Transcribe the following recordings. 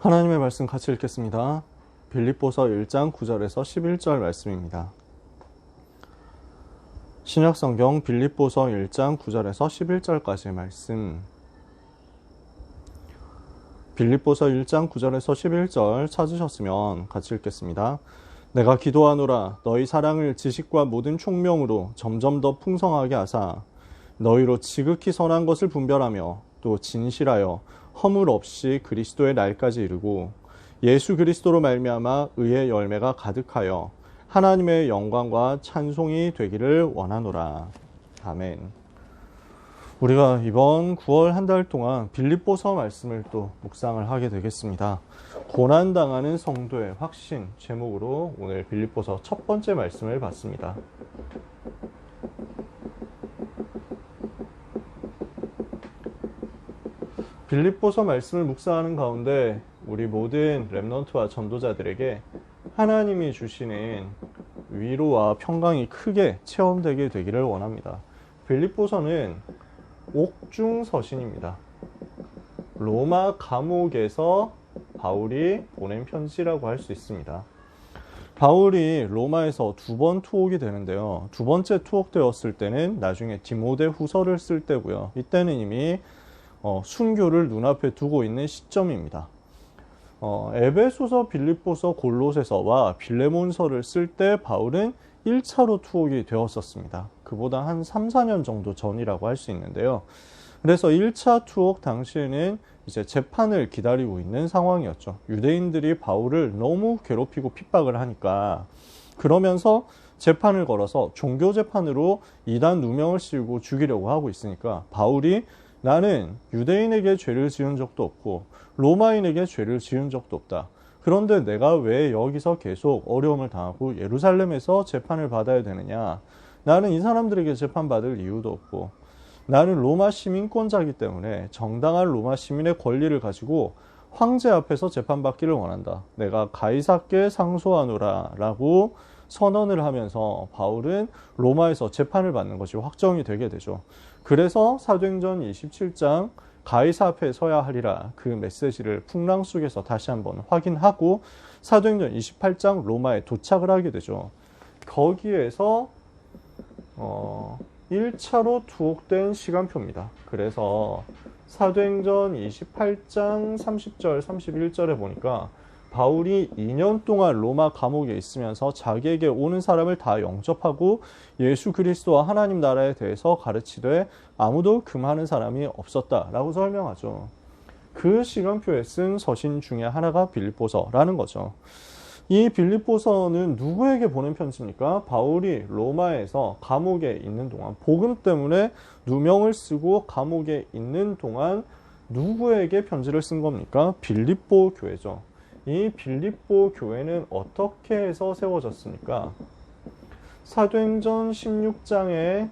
하나님의 말씀 같이 읽겠습니다. 빌립보서 1장 9절에서 11절 말씀입니다. 신약성경 빌립보서 1장 9절에서 11절까지의 말씀. 빌립보서 1장 9절에서 11절 찾으셨으면 같이 읽겠습니다. 내가 기도하노라 너희 사랑을 지식과 모든 총명으로 점점 더 풍성하게 하사 너희로 지극히 선한 것을 분별하며 또 진실하여 허물 없이 그리스도의 날까지 이르고 예수 그리스도로 말미암아 의의 열매가 가득하여 하나님의 영광과 찬송이 되기를 원하노라. 아멘. 우리가 이번 9월 한 달 동안 빌립보서 말씀을 또 묵상을 하게 되겠습니다. 고난당하는 성도의 확신 제목으로 오늘 빌립보서 첫 번째 말씀을 봤습니다. 빌립보서 말씀을 묵상하는 가운데 우리 모든 렘넌트와 전도자들에게 하나님이 주시는 위로와 평강이 크게 체험되게 되기를 원합니다. 빌립보서는 옥중서신입니다. 로마 감옥에서 바울이 보낸 편지라고 할 수 있습니다. 바울이 로마에서 두 번 투옥이 되는데요. 두 번째 투옥되었을 때는 나중에 디모데 후서를 쓸 때고요. 이때는 이미 순교를 눈앞에 두고 있는 시점입니다. 에베소서, 빌립보서, 골로새서와 빌레몬서를 쓸 때 바울은 1차로 투옥이 되었었습니다. 그보다 한 3, 4년 정도 전이라고 할 수 있는데요. 그래서 1차 투옥 당시에는 이제 재판을 기다리고 있는 상황이었죠. 유대인들이 바울을 너무 괴롭히고 핍박을 하니까 그러면서 재판을 걸어서 종교 재판으로 이단 누명을 씌우고 죽이려고 하고 있으니까 바울이 나는 유대인에게 죄를 지은 적도 없고 로마인에게 죄를 지은 적도 없다. 그런데 내가 왜 여기서 계속 어려움을 당하고 예루살렘에서 재판을 받아야 되느냐. 나는 이 사람들에게 재판받을 이유도 없고 나는 로마 시민권자이기 때문에 정당한 로마 시민의 권리를 가지고 황제 앞에서 재판받기를 원한다. 내가 가이사께 상소하노라 라고 선언을 하면서 바울은 로마에서 재판을 받는 것이 확정이 되게 되죠. 그래서 사도행전 27장 가이사 앞에 서야 하리라 그 메시지를 풍랑 속에서 다시 한번 확인하고 사도행전 28장 로마에 도착을 하게 되죠. 거기에서 1차로 투옥된 시간표입니다. 그래서 사도행전 28장 30절 31절에 보니까 바울이 2년 동안 로마 감옥에 있으면서 자기에게 오는 사람을 다 영접하고 예수 그리스도와 하나님 나라에 대해서 가르치되 아무도 금하는 사람이 없었다라고 설명하죠. 그 시간표에 쓴 서신 중에 하나가 빌립보서라는 거죠. 이 빌립보서는 누구에게 보낸 편지입니까? 바울이 로마에서 감옥에 있는 동안 복음 때문에 누명을 쓰고 감옥에 있는 동안 누구에게 편지를 쓴 겁니까? 빌립보 교회죠. 이 빌립보 교회는 어떻게 해서 세워졌습니까? 사도행전 16장에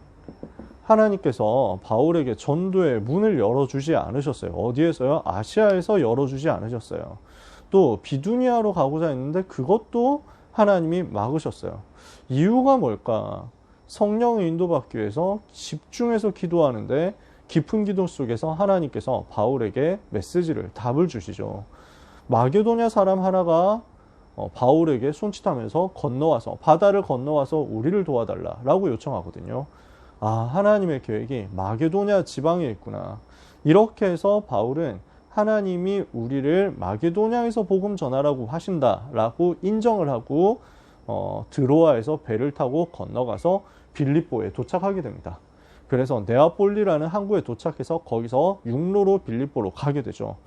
하나님께서 바울에게 전도의 문을 열어주지 않으셨어요. 어디에서요? 아시아에서 열어주지 않으셨어요. 또 비두니아로 가고자 했는데 그것도 하나님이 막으셨어요. 이유가 뭘까? 성령의 인도받기 위해서 집중해서 기도하는데 깊은 기도 속에서 하나님께서 바울에게 메시지를, 답을 주시죠. 마게도냐 사람 하나가 바울에게 손짓하면서 건너와서 바다를 건너와서 우리를 도와달라라고 요청하거든요. 아, 하나님의 계획이 마게도냐 지방에 있구나. 이렇게 해서 바울은 하나님이 우리를 마게도냐에서 복음 전하라고 하신다라고 인정을 하고 드로아에서 배를 타고 건너가서 빌립보에 도착하게 됩니다. 그래서 네아폴리라는 항구에 도착해서 거기서 육로로 빌립보로 가게 되죠.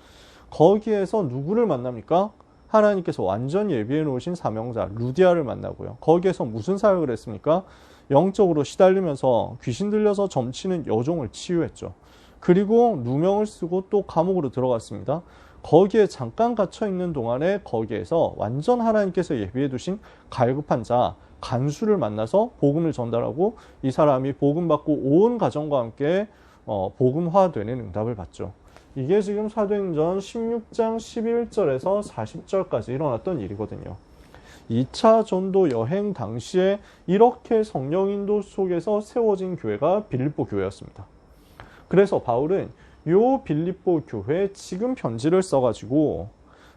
거기에서 누구를 만납니까? 하나님께서 완전 예비해 놓으신 사명자 루디아를 만나고요. 거기에서 무슨 사역을 했습니까? 영적으로 시달리면서 귀신 들려서 점치는 여종을 치유했죠. 그리고 누명을 쓰고 또 감옥으로 들어갔습니다. 거기에 잠깐 갇혀 있는 동안에 거기에서 완전 하나님께서 예비해 두신 갈급한 자 간수를 만나서 복음을 전달하고 이 사람이 복음 받고 온 가정과 함께 복음화되는 응답을 받죠. 이게 지금 사도행전 16장 11절에서 40절까지 일어났던 일이거든요. 2차 전도 여행 당시에 이렇게 성령 인도 속에서 세워진 교회가 빌립보 교회였습니다. 그래서 바울은 요 빌립보 교회에 지금 편지를 써가지고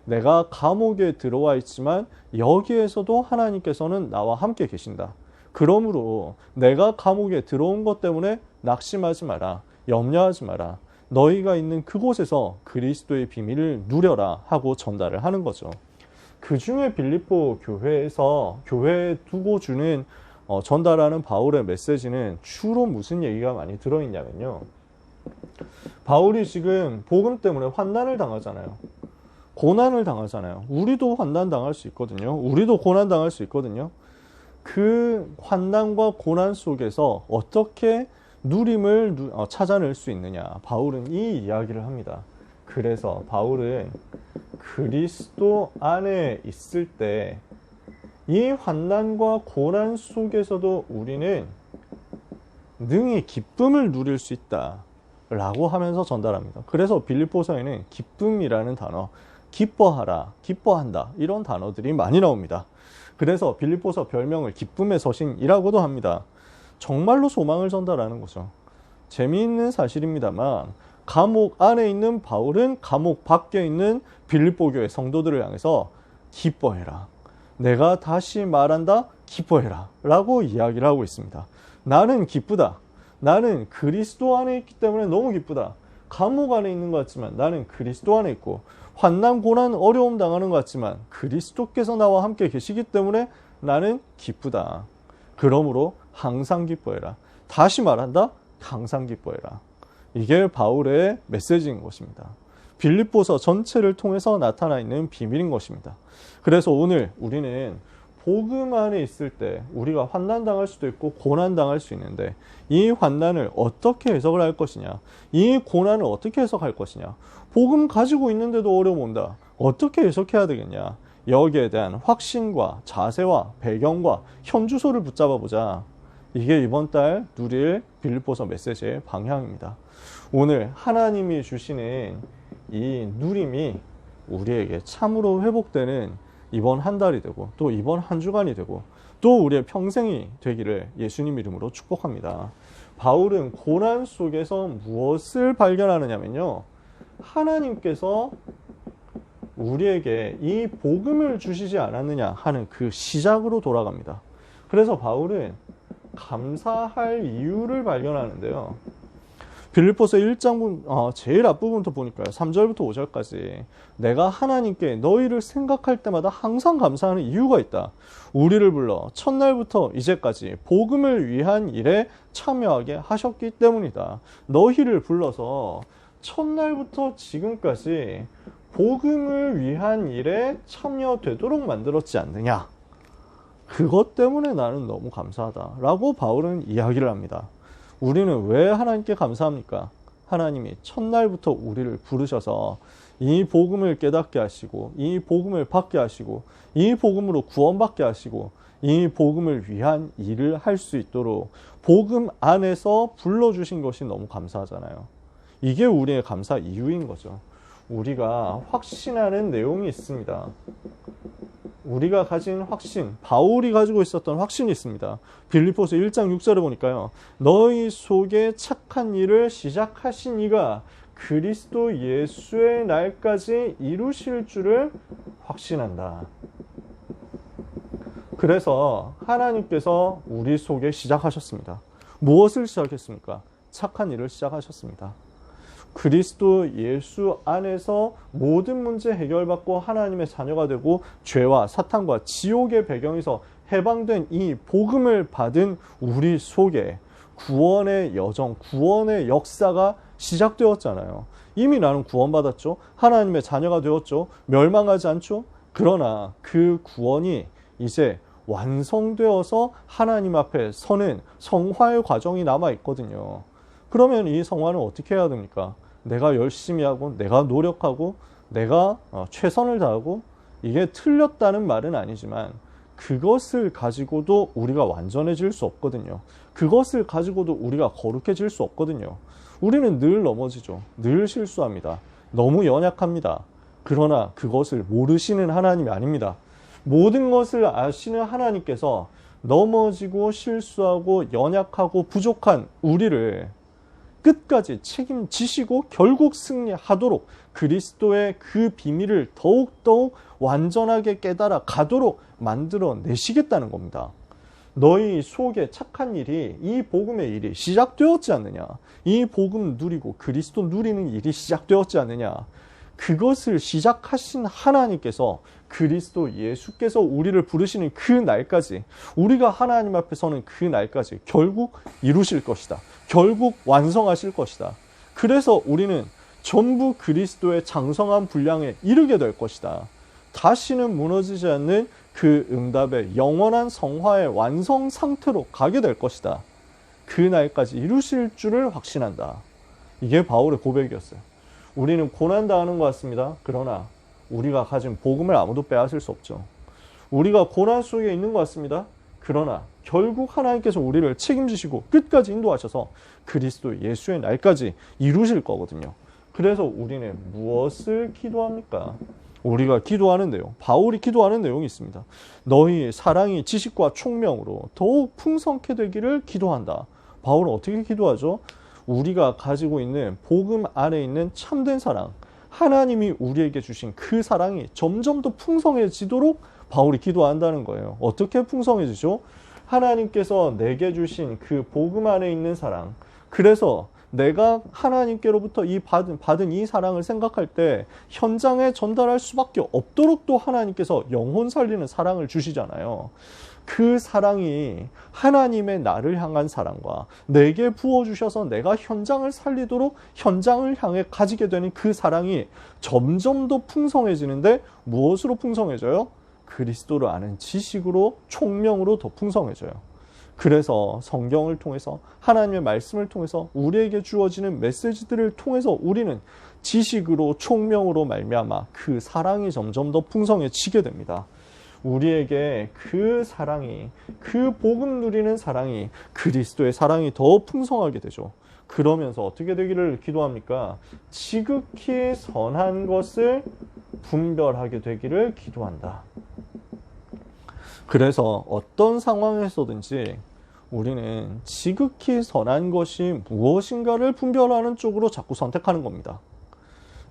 내가 감옥에 들어와 있지만 여기에서도 하나님께서는 나와 함께 계신다. 그러므로 내가 감옥에 들어온 것 때문에 낙심하지 마라. 염려하지 마라. 너희가 있는 그곳에서 그리스도의 비밀을 누려라 하고 전달을 하는 거죠. 그 중에 빌립보 교회에서 교회에 두고 주는 전달하는 바울의 메시지는 주로 무슨 얘기가 많이 들어있냐면요. 바울이 지금 복음 때문에 환난을 당하잖아요. 고난을 당하잖아요. 우리도 환난 당할 수 있거든요. 우리도 고난 당할 수 있거든요. 그 환난과 고난 속에서 어떻게 누림을 찾아낼 수 있느냐. 바울은 이 이야기를 합니다. 그래서 바울은 그리스도 안에 있을 때 이 환난과 고난 속에서도 우리는 능히 기쁨을 누릴 수 있다 라고 하면서 전달합니다. 그래서 빌립보서에는 기쁨이라는 단어, 기뻐하라, 기뻐한다 이런 단어들이 많이 나옵니다. 그래서 빌립보서 별명을 기쁨의 서신이라고도 합니다. 정말로 소망을 전달하는 거죠. 재미있는 사실입니다만 감옥 안에 있는 바울은 감옥 밖에 있는 빌립보 교회 성도들을 향해서 기뻐해라. 내가 다시 말한다. 기뻐해라. 라고 이야기를 하고 있습니다. 나는 기쁘다. 나는 그리스도 안에 있기 때문에 너무 기쁘다. 감옥 안에 있는 것 같지만 나는 그리스도 안에 있고 환난, 고난, 어려움 당하는 것 같지만 그리스도께서 나와 함께 계시기 때문에 나는 기쁘다. 그러므로 항상 기뻐해라. 다시 말한다. 항상 기뻐해라. 이게 바울의 메시지인 것입니다. 빌립보서 전체를 통해서 나타나 있는 비밀인 것입니다. 그래서 오늘 우리는 복음 안에 있을 때 우리가 환난 당할 수도 있고 고난 당할 수 있는데 이 환난을 어떻게 해석을 할 것이냐, 이 고난을 어떻게 해석할 것이냐, 복음 가지고 있는데도 어려움 온다. 어떻게 해석해야 되겠냐. 여기에 대한 확신과 자세와 배경과 현주소를 붙잡아 보자. 이게 이번 달 누릴 빌립보서 메시지의 방향입니다. 오늘 하나님이 주시는 이 누림이 우리에게 참으로 회복되는 이번 한 달이 되고 또 이번 한 주간이 되고 또 우리의 평생이 되기를 예수님 이름으로 축복합니다. 바울은 고난 속에서 무엇을 발견하느냐면요. 하나님께서 우리에게 이 복음을 주시지 않았느냐 하는 그 시작으로 돌아갑니다. 그래서 바울은 감사할 이유를 발견하는데요. 빌립보서 1장 제일 앞부분부터 보니까요. 3절부터 5절까지 내가 하나님께 너희를 생각할 때마다 항상 감사하는 이유가 있다. 우리를 불러 첫날부터 이제까지 복음을 위한 일에 참여하게 하셨기 때문이다. 너희를 불러서 첫날부터 지금까지 복음을 위한 일에 참여되도록 만들었지 않느냐. 그것 때문에 나는 너무 감사하다 라고 바울은 이야기를 합니다. 우리는 왜 하나님께 감사합니까? 하나님이 첫날부터 우리를 부르셔서 이 복음을 깨닫게 하시고 이 복음을 받게 하시고 이 복음으로 구원받게 하시고 이 복음을 위한 일을 할 수 있도록 복음 안에서 불러주신 것이 너무 감사하잖아요. 이게 우리의 감사 이유인 거죠. 우리가 확신하는 내용이 있습니다. 우리가 가진 확신, 바울이 가지고 있었던 확신이 있습니다. 빌립보서 1장 6절에 보니까요. 너희 속에 착한 일을 시작하신 이가 그리스도 예수의 날까지 이루실 줄을 확신한다. 그래서 하나님께서 우리 속에 시작하셨습니다. 무엇을 시작했습니까? 착한 일을 시작하셨습니다. 그리스도 예수 안에서 모든 문제 해결받고 하나님의 자녀가 되고 죄와 사탄과 지옥의 배경에서 해방된 이 복음을 받은 우리 속에 구원의 여정, 구원의 역사가 시작되었잖아요. 이미 나는 구원받았죠. 하나님의 자녀가 되었죠. 멸망하지 않죠. 그러나 그 구원이 이제 완성되어서 하나님 앞에 서는 성화의 과정이 남아있거든요. 그러면 이 성화는 어떻게 해야 됩니까? 내가 열심히 하고 내가 노력하고 내가 최선을 다하고 이게 틀렸다는 말은 아니지만 그것을 가지고도 우리가 완전해질 수 없거든요. 그것을 가지고도 우리가 거룩해질 수 없거든요. 우리는 늘 넘어지죠. 늘 실수합니다. 너무 연약합니다. 그러나 그것을 모르시는 하나님이 아닙니다. 모든 것을 아시는 하나님께서 넘어지고 실수하고 연약하고 부족한 우리를 끝까지 책임지시고 결국 승리하도록 그리스도의 그 비밀을 더욱더욱 완전하게 깨달아 가도록 만들어 내시겠다는 겁니다. 너희 속에 착한 일이, 이 복음의 일이 시작되었지 않느냐? 이 복음 누리고 그리스도 누리는 일이 시작되었지 않느냐? 그것을 시작하신 하나님께서, 그리스도 예수께서 우리를 부르시는 그 날까지, 우리가 하나님 앞에 서는 그 날까지 결국 이루실 것이다. 결국 완성하실 것이다. 그래서 우리는 전부 그리스도의 장성한 분량에 이르게 될 것이다. 다시는 무너지지 않는 그 응답의 영원한 성화의 완성 상태로 가게 될 것이다. 그 날까지 이루실 줄을 확신한다. 이게 바울의 고백이었어요. 우리는 고난당하는 것 같습니다. 그러나 우리가 가진 복음을 아무도 빼앗을 수 없죠. 우리가 고난 속에 있는 것 같습니다. 그러나 결국 하나님께서 우리를 책임지시고 끝까지 인도하셔서 그리스도 예수의 날까지 이루실 거거든요. 그래서 우리는 무엇을 기도합니까? 우리가 기도하는 내용, 바울이 기도하는 내용이 있습니다. 너희 사랑이 지식과 총명으로 더욱 풍성케 되기를 기도한다. 바울은 어떻게 기도하죠? 우리가 가지고 있는 복음 안에 있는 참된 사랑, 하나님이 우리에게 주신 그 사랑이 점점 더 풍성해지도록 바울이 기도한다는 거예요. 어떻게 풍성해지죠? 하나님께서 내게 주신 그 복음 안에 있는 사랑, 그래서 내가 하나님께로부터 받은 이 사랑을 생각할 때 현장에 전달할 수밖에 없도록 또 하나님께서 영혼 살리는 사랑을 주시잖아요. 그 사랑이 하나님의 나를 향한 사랑과 내게 부어주셔서 내가 현장을 살리도록 현장을 향해 가지게 되는 그 사랑이 점점 더 풍성해지는데 무엇으로 풍성해져요? 그리스도를 아는 지식으로, 총명으로 더 풍성해져요. 그래서 성경을 통해서, 하나님의 말씀을 통해서 우리에게 주어지는 메시지들을 통해서 우리는 지식으로, 총명으로 말미암아 그 사랑이 점점 더 풍성해지게 됩니다. 우리에게 그 사랑이, 그 복음 누리는 사랑이, 그리스도의 사랑이 더 풍성하게 되죠. 그러면서 어떻게 되기를 기도합니까? 지극히 선한 것을 분별하게 되기를 기도한다. 그래서 어떤 상황에서든지 우리는 지극히 선한 것이 무엇인가를 분별하는 쪽으로 자꾸 선택하는 겁니다.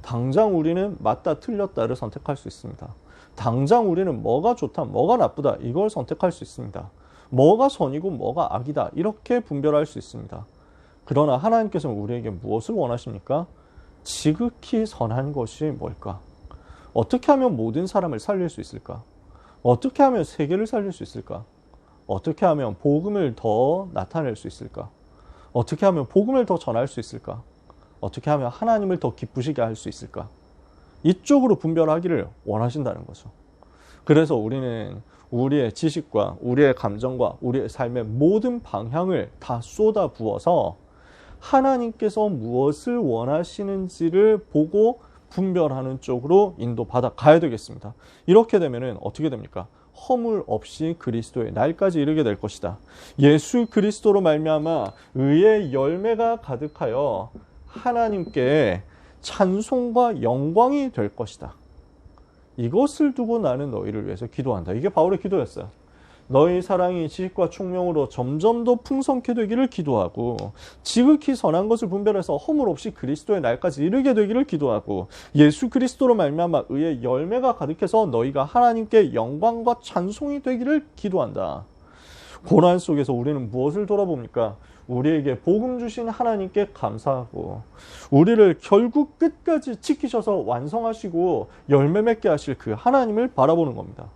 당장 우리는 맞다 틀렸다를 선택할 수 있습니다. 당장 우리는 뭐가 좋다 뭐가 나쁘다 이걸 선택할 수 있습니다. 뭐가 선이고 뭐가 악이다 이렇게 분별할 수 있습니다. 그러나 하나님께서는 우리에게 무엇을 원하십니까? 지극히 선한 것이 뭘까? 어떻게 하면 모든 사람을 살릴 수 있을까? 어떻게 하면 세계를 살릴 수 있을까? 어떻게 하면 복음을 더 나타낼 수 있을까? 어떻게 하면 복음을 더 전할 수 있을까? 어떻게 하면 하나님을 더 기쁘시게 할 수 있을까? 이쪽으로 분별하기를 원하신다는 거죠. 그래서 우리는 우리의 지식과 우리의 감정과 우리의 삶의 모든 방향을 다 쏟아 부어서 하나님께서 무엇을 원하시는지를 보고 분별하는 쪽으로 인도받아 가야 되겠습니다. 이렇게 되면은 어떻게 됩니까? 허물 없이 그리스도의 날까지 이르게 될 것이다. 예수 그리스도로 말미암아 의의 열매가 가득하여 하나님께 찬송과 영광이 될 것이다. 이것을 두고 나는 너희를 위해서 기도한다. 이게 바울의 기도였어요. 너희 사랑이 지식과 총명으로 점점 더 풍성케 되기를 기도하고 지극히 선한 것을 분별해서 허물 없이 그리스도의 날까지 이르게 되기를 기도하고 예수 그리스도로 말미암아 의의 열매가 가득해서 너희가 하나님께 영광과 찬송이 되기를 기도한다. 고난 속에서 우리는 무엇을 돌아봅니까? 우리에게 복음 주신 하나님께 감사하고 우리를 결국 끝까지 지키셔서 완성하시고 열매 맺게 하실 그 하나님을 바라보는 겁니다.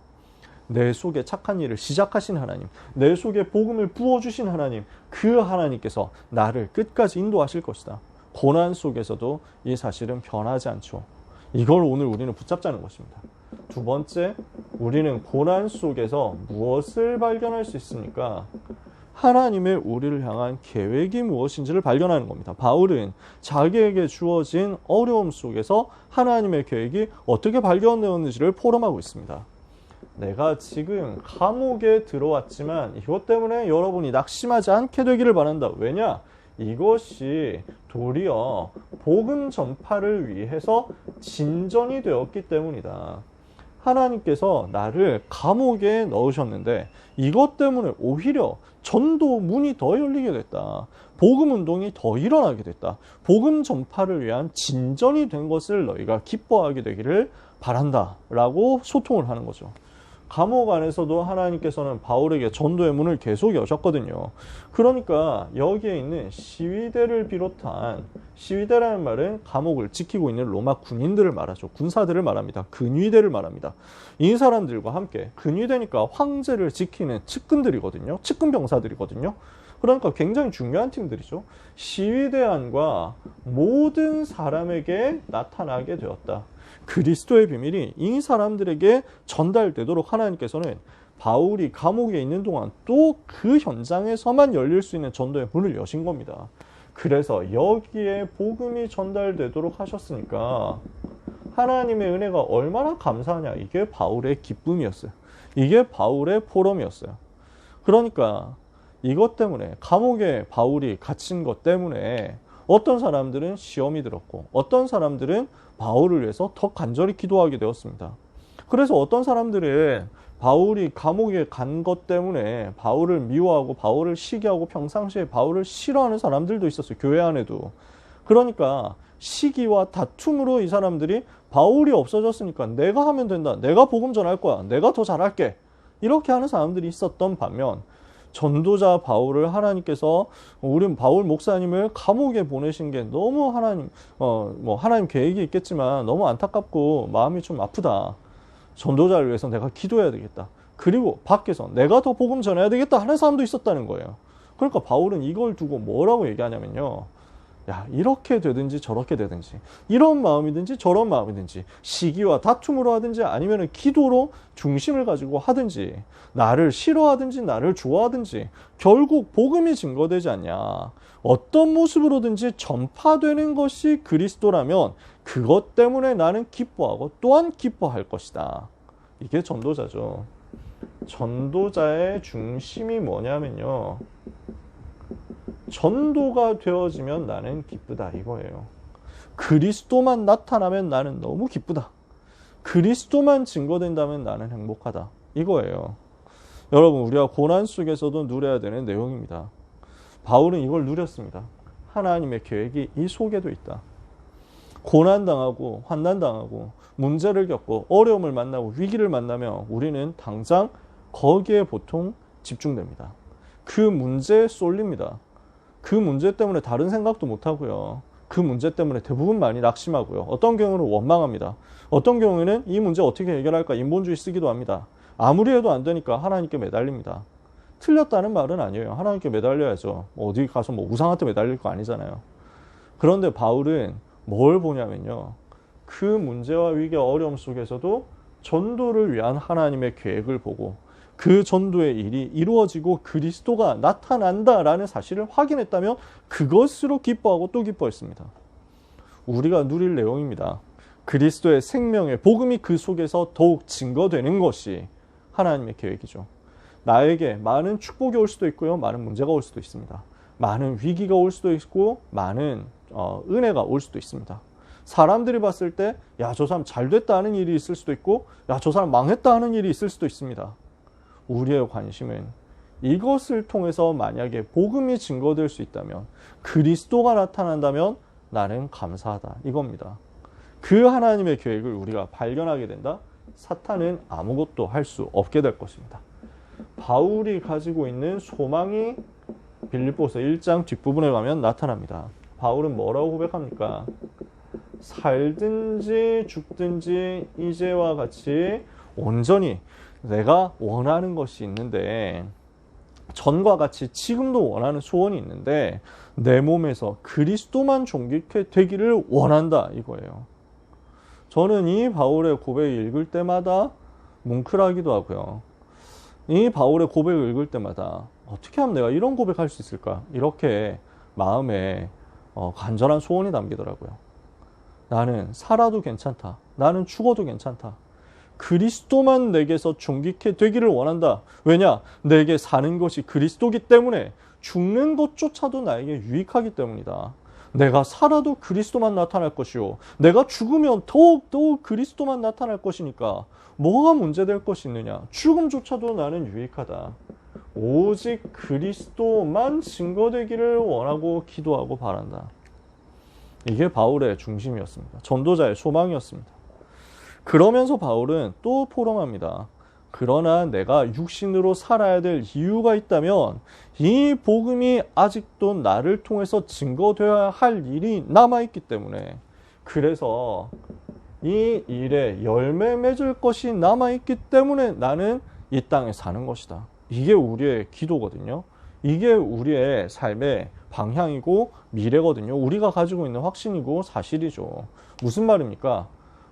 내 속에 착한 일을 시작하신 하나님, 내 속에 복음을 부어주신 하나님, 그 하나님께서 나를 끝까지 인도하실 것이다. 고난 속에서도 이 사실은 변하지 않죠. 이걸 오늘 우리는 붙잡자는 것입니다. 두 번째, 우리는 고난 속에서 무엇을 발견할 수 있습니까? 하나님의 우리를 향한 계획이 무엇인지를 발견하는 겁니다. 바울은 자기에게 주어진 어려움 속에서 하나님의 계획이 어떻게 발견되었는지를 포럼하고 있습니다. 내가 지금 감옥에 들어왔지만 이것 때문에 여러분이 낙심하지 않게 되기를 바란다. 왜냐? 이것이 도리어 복음 전파를 위해서 진전이 되었기 때문이다. 하나님께서 나를 감옥에 넣으셨는데 이것 때문에 오히려 전도 문이 더 열리게 됐다. 복음 운동이 더 일어나게 됐다. 복음 전파를 위한 진전이 된 것을 너희가 기뻐하게 되기를 바란다. 라고 소통을 하는 거죠. 감옥 안에서도 하나님께서는 바울에게 전도의 문을 계속 여셨거든요. 그러니까 여기에 있는 시위대를 비롯한, 시위대라는 말은 감옥을 지키고 있는 로마 군인들을 말하죠. 군사들을 말합니다. 근위대를 말합니다. 이 사람들과 함께, 근위대니까 황제를 지키는 측근들이거든요. 측근 병사들이거든요. 그러니까 굉장히 중요한 팀들이죠. 시위대 안과 모든 사람에게 나타나게 되었다. 그리스도의 비밀이 이 사람들에게 전달되도록 하나님께서는 바울이 감옥에 있는 동안 또 그 현장에서만 열릴 수 있는 전도의 문을 여신 겁니다. 그래서 여기에 복음이 전달되도록 하셨으니까 하나님의 은혜가 얼마나 감사하냐. 이게 바울의 기쁨이었어요. 이게 바울의 포럼이었어요. 그러니까 이것 때문에, 감옥에 바울이 갇힌 것 때문에 어떤 사람들은 시험이 들었고 어떤 사람들은 바울을 위해서 더 간절히 기도하게 되었습니다. 그래서 어떤 사람들은 바울이 감옥에 간 것 때문에 바울을 미워하고 바울을 시기하고 평상시에 바울을 싫어하는 사람들도 있었어요. 교회 안에도. 그러니까 시기와 다툼으로 이 사람들이 바울이 없어졌으니까 내가 하면 된다. 내가 복음 전할 거야. 내가 더 잘할게. 이렇게 하는 사람들이 있었던 반면 전도자 바울을 하나님께서, 우리 바울 목사님을 감옥에 보내신 게 너무 하나님 계획이 있겠지만 너무 안타깝고 마음이 좀 아프다. 전도자를 위해서 내가 기도해야 되겠다. 그리고 밖에서 내가 더 복음 전해야 되겠다 하는 사람도 있었다는 거예요. 그러니까 바울은 이걸 두고 뭐라고 얘기하냐면요. 야, 이렇게 되든지 저렇게 되든지, 이런 마음이든지 저런 마음이든지, 시기와 다툼으로 하든지 아니면 기도로 중심을 가지고 하든지, 나를 싫어하든지 나를 좋아하든지 결국 복음이 증거되지 않냐. 어떤 모습으로든지 전파되는 것이 그리스도라면 그것 때문에 나는 기뻐하고 또한 기뻐할 것이다. 이게 전도자죠. 전도자의 중심이 뭐냐면요. 전도가 되어지면 나는 기쁘다 이거예요. 그리스도만 나타나면 나는 너무 기쁘다. 그리스도만 증거된다면 나는 행복하다 이거예요. 여러분, 우리가 고난 속에서도 누려야 되는 내용입니다. 바울은 이걸 누렸습니다. 하나님의 계획이 이 속에도 있다. 고난당하고 환난당하고 문제를 겪고 어려움을 만나고 위기를 만나면 우리는 당장 거기에 보통 집중됩니다. 그 문제에 쏠립니다. 그 문제 때문에 다른 생각도 못하고요. 그 문제 때문에 대부분 많이 낙심하고요. 어떤 경우는 원망합니다. 어떤 경우에는 이 문제 어떻게 해결할까 인본주의 쓰기도 합니다. 아무리 해도 안 되니까 하나님께 매달립니다. 틀렸다는 말은 아니에요. 하나님께 매달려야죠. 어디 가서 뭐 우상한테 매달릴 거 아니잖아요. 그런데 바울은 뭘 보냐면요. 그 문제와 위기와 어려움 속에서도 전도를 위한 하나님의 계획을 보고 그 전도의 일이 이루어지고 그리스도가 나타난다라는 사실을 확인했다면 그것으로 기뻐하고 또 기뻐했습니다. 우리가 누릴 내용입니다. 그리스도의 생명의 복음이 그 속에서 더욱 증거되는 것이 하나님의 계획이죠. 나에게 많은 축복이 올 수도 있고요. 많은 문제가 올 수도 있습니다. 많은 위기가 올 수도 있고 많은 은혜가 올 수도 있습니다. 사람들이 봤을 때 야, 저 사람 잘 됐다 하는 일이 있을 수도 있고 야, 저 사람 망했다 하는 일이 있을 수도 있습니다. 우리의 관심은 이것을 통해서 만약에 복음이 증거될 수 있다면, 그리스도가 나타난다면 나는 감사하다 이겁니다. 그 하나님의 계획을 우리가 발견하게 된다. 사탄은 아무것도 할 수 없게 될 것입니다. 바울이 가지고 있는 소망이 빌립보서 1장 뒷부분에 가면 나타납니다. 바울은 뭐라고 고백합니까? 살든지 죽든지 이제와 같이 온전히 내가 원하는 것이 있는데, 전과 같이 지금도 원하는 소원이 있는데 내 몸에서 그리스도만 존귀케 되기를 원한다 이거예요. 저는 이 바울의 고백을 읽을 때마다 뭉클하기도 하고요. 이 바울의 고백을 읽을 때마다 어떻게 하면 내가 이런 고백할 수 있을까? 이렇게 마음에 간절한 소원이 담기더라고요. 나는 살아도 괜찮다. 나는 죽어도 괜찮다. 그리스도만 내게서 존귀케 되기를 원한다. 왜냐? 내게 사는 것이 그리스도기 때문에 죽는 것조차도 나에게 유익하기 때문이다. 내가 살아도 그리스도만 나타날 것이요. 내가 죽으면 더욱 그리스도만 나타날 것이니까 뭐가 문제될 것이 있느냐. 죽음조차도 나는 유익하다. 오직 그리스도만 증거되기를 원하고 기도하고 바란다. 이게 바울의 중심이었습니다. 전도자의 소망이었습니다. 그러면서 바울은 또 포럼합니다. 그러나 내가 육신으로 살아야 될 이유가 있다면 이 복음이 아직도 나를 통해서 증거되어야 할 일이 남아있기 때문에, 그래서 이 일에 열매 맺을 것이 남아있기 때문에 나는 이 땅에 사는 것이다. 이게 우리의 기도거든요. 이게 우리의 삶의 방향이고 미래거든요. 우리가 가지고 있는 확신이고 사실이죠. 무슨 말입니까?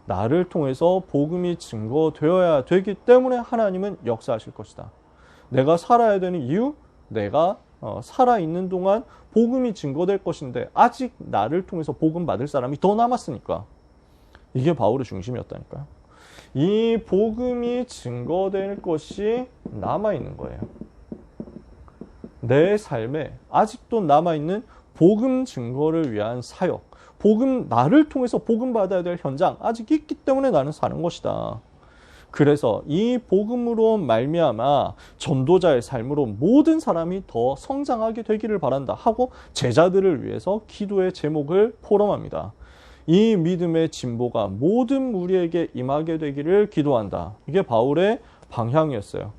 나를 통해서 복음이 증거되어야 되기 때문에 하나님은 역사하실 것이다. 내가 살아야 되는 이유, 내가 살아있는 동안 복음이 증거될 것인데 아직 나를 통해서 복음 받을 사람이 더 남았으니까. 이게 바울의 중심이었다니까요. 이 복음이 증거될 것이 남아있는 거예요. 내 삶에 아직도 남아있는 복음 증거를 위한 사역, 복음, 나를 통해서 복음 받아야 될 현장 아직 있기 때문에 나는 사는 것이다. 그래서 이 복음으로 말미암아 전도자의 삶으로 모든 사람이 더 성장하게 되기를 바란다 하고 제자들을 위해서 기도의 제목을 포럼합니다. 이 믿음의 진보가 모든 우리에게 임하게 되기를 기도한다. 이게 바울의 방향이었어요.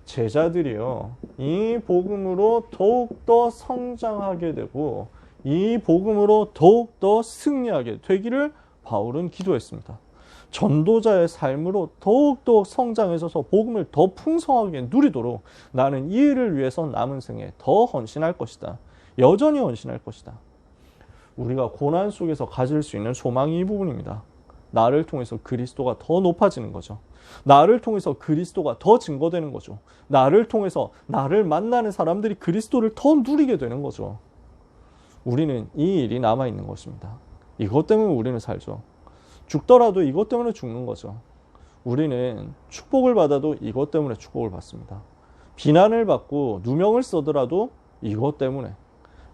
제자들이요, 이 복음으로 더욱더 성장하게 되고 이 복음으로 더욱더 승리하게 되기를 바울은 기도했습니다. 전도자의 삶으로 더욱더 성장해서 복음을 더 풍성하게 누리도록 나는 이 일을 위해서 남은 생에 더 헌신할 것이다. 여전히 헌신할 것이다. 우리가 고난 속에서 가질 수 있는 소망이 이 부분입니다. 나를 통해서 그리스도가 더 높아지는 거죠. 나를 통해서 그리스도가 더 증거되는 거죠. 나를 통해서 나를 만나는 사람들이 그리스도를 더 누리게 되는 거죠. 우리는 이 일이 남아있는 것입니다. 이것 때문에 우리는 살죠. 죽더라도 이것 때문에 죽는 거죠. 우리는 축복을 받아도 이것 때문에 축복을 받습니다. 비난을 받고 누명을 써더라도 이것 때문에.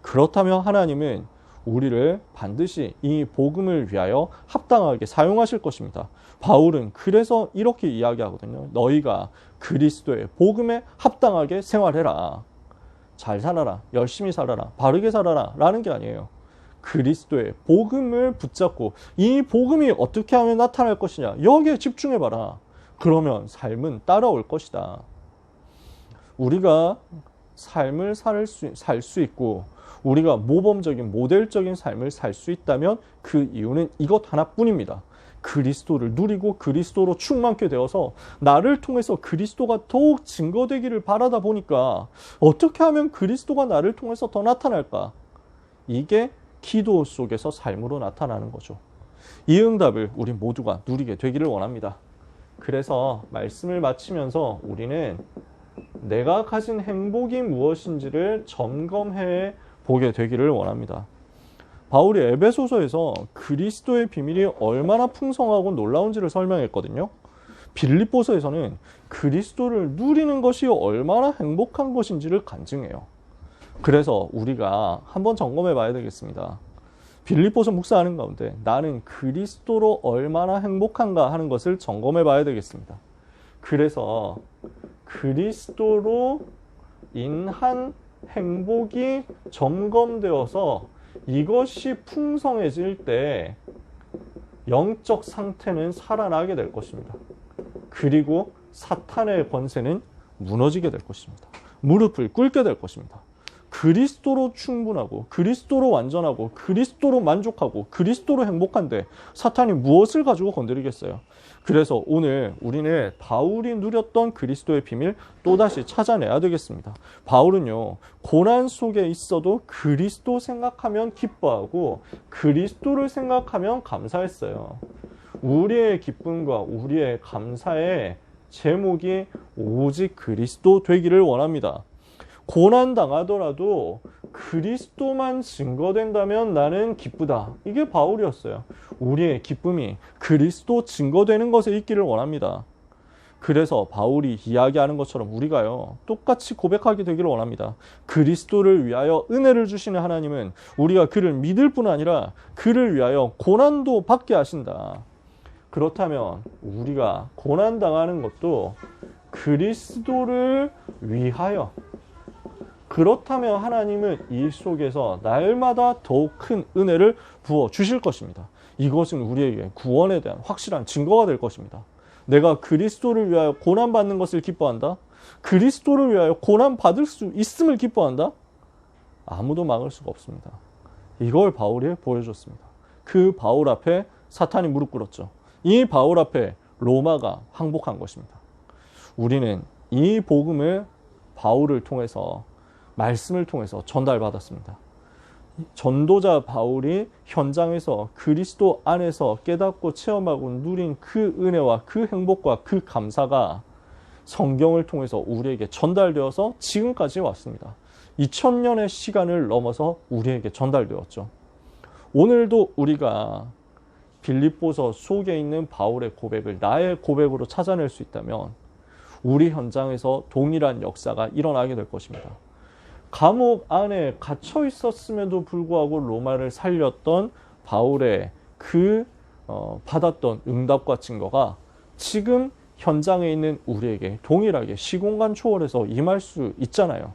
그렇다면 하나님은 우리를 반드시 이 복음을 위하여 합당하게 사용하실 것입니다. 바울은 그래서 이렇게 이야기하거든요. 너희가 그리스도의 복음에 합당하게 생활해라. 잘 살아라, 열심히 살아라, 바르게 살아라 라는 게 아니에요. 그리스도의 복음을 붙잡고 이 복음이 어떻게 하면 나타날 것이냐, 여기에 집중해봐라. 그러면 삶은 따라올 것이다. 우리가 삶을 살 수 있고 우리가 모범적인 모델적인 삶을 살 수 있다면 그 이유는 이것 하나뿐입니다. 그리스도를 누리고 그리스도로 충만케 되어서 나를 통해서 그리스도가 더욱 증거되기를 바라다 보니까 어떻게 하면 그리스도가 나를 통해서 더 나타날까? 이게 기도 속에서 삶으로 나타나는 거죠. 이 응답을 우리 모두가 누리게 되기를 원합니다. 그래서 말씀을 마치면서 우리는 내가 가진 행복이 무엇인지를 점검해 보게 되기를 원합니다. 바울이 에베소서에서 그리스도의 비밀이 얼마나 풍성하고 놀라운지를 설명했거든요. 빌립보서에서는 그리스도를 누리는 것이 얼마나 행복한 것인지를 간증해요. 그래서 우리가 한번 점검해 봐야 되겠습니다. 빌립보서 묵상하는 가운데 나는 그리스도로 얼마나 행복한가 하는 것을 점검해 봐야 되겠습니다. 그래서 그리스도로 인한 행복이 점검되어서 이것이 풍성해질 때 영적 상태는 살아나게 될 것입니다. 그리고 사탄의 권세는 무너지게 될 것입니다. 무릎을 꿇게 될 것입니다. 그리스도로 충분하고 그리스도로 완전하고 그리스도로 만족하고 그리스도로 행복한데 사탄이 무엇을 가지고 건드리겠어요? 그래서 오늘 우리는 바울이 누렸던 그리스도의 비밀 또다시 찾아내야 되겠습니다. 바울은요, 고난 속에 있어도 그리스도 생각하면 기뻐하고 그리스도를 생각하면 감사했어요. 우리의 기쁨과 우리의 감사의 제목이 오직 그리스도 되기를 원합니다. 고난 당하더라도 그리스도만 증거된다면 나는 기쁘다. 이게 바울이었어요. 우리의 기쁨이 그리스도 증거되는 것에 있기를 원합니다. 그래서 바울이 이야기하는 것처럼 우리가요, 똑같이 고백하게 되기를 원합니다. 그리스도를 위하여 은혜를 주시는 하나님은 우리가 그를 믿을 뿐 아니라 그를 위하여 고난도 받게 하신다. 그렇다면 우리가 고난당하는 것도 그리스도를 위하여, 그렇다면 하나님은 이 속에서 날마다 더욱 큰 은혜를 부어 주실 것입니다. 이것은 우리에게 구원에 대한 확실한 증거가 될 것입니다. 내가 그리스도를 위하여 고난받는 것을 기뻐한다? 그리스도를 위하여 고난받을 수 있음을 기뻐한다? 아무도 막을 수가 없습니다. 이걸 바울이 보여줬습니다. 그 바울 앞에 사탄이 무릎 꿇었죠. 이 바울 앞에 로마가 항복한 것입니다. 우리는 이 복음을 바울을 통해서, 말씀을 통해서 전달받았습니다. 전도자 바울이 현장에서 그리스도 안에서 깨닫고 체험하고 누린 그 은혜와 그 행복과 그 감사가 성경을 통해서 우리에게 전달되어서 지금까지 왔습니다. 2000년의 시간을 넘어서 우리에게 전달되었죠. 오늘도 우리가 빌립보서 속에 있는 바울의 고백을 나의 고백으로 찾아낼 수 있다면 우리 현장에서 동일한 역사가 일어나게 될 것입니다. 감옥 안에 갇혀 있었음에도 불구하고 로마를 살렸던 바울의 그 받았던 응답과 증거가 지금 현장에 있는 우리에게 동일하게 시공간 초월해서 임할 수 있잖아요.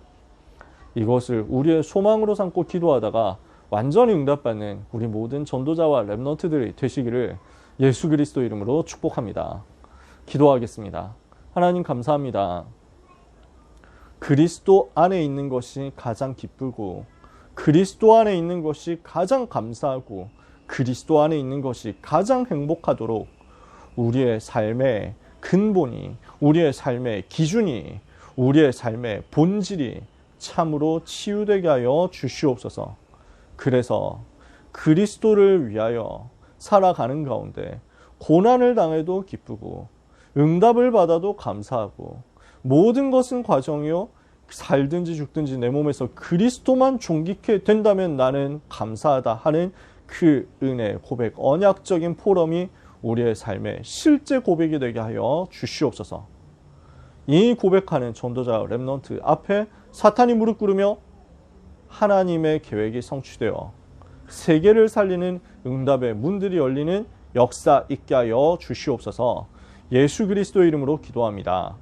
이것을 우리의 소망으로 삼고 기도하다가 완전히 응답받는 우리 모든 전도자와 렘넌트들이 되시기를 예수 그리스도 이름으로 축복합니다. 기도하겠습니다. 하나님 감사합니다. 그리스도 안에 있는 것이 가장 기쁘고, 그리스도 안에 있는 것이 가장 감사하고, 그리스도 안에 있는 것이 가장 행복하도록 우리의 삶의 근본이, 우리의 삶의 기준이, 우리의 삶의 본질이 참으로 치유되게 하여 주시옵소서. 그래서 그리스도를 위하여 살아가는 가운데 고난을 당해도 기쁘고 응답을 받아도 감사하고 모든 것은 과정이요 살든지 죽든지 내 몸에서 그리스도만 존귀케 된다면 나는 감사하다 하는 그 은혜 고백, 언약적인 포럼이 우리의 삶의 실제 고백이 되게 하여 주시옵소서. 이 고백하는 전도자 렘넌트 앞에 사탄이 무릎 꿇으며 하나님의 계획이 성취되어 세계를 살리는 응답의 문들이 열리는 역사 있게 하여 주시옵소서. 예수 그리스도 이름으로 기도합니다.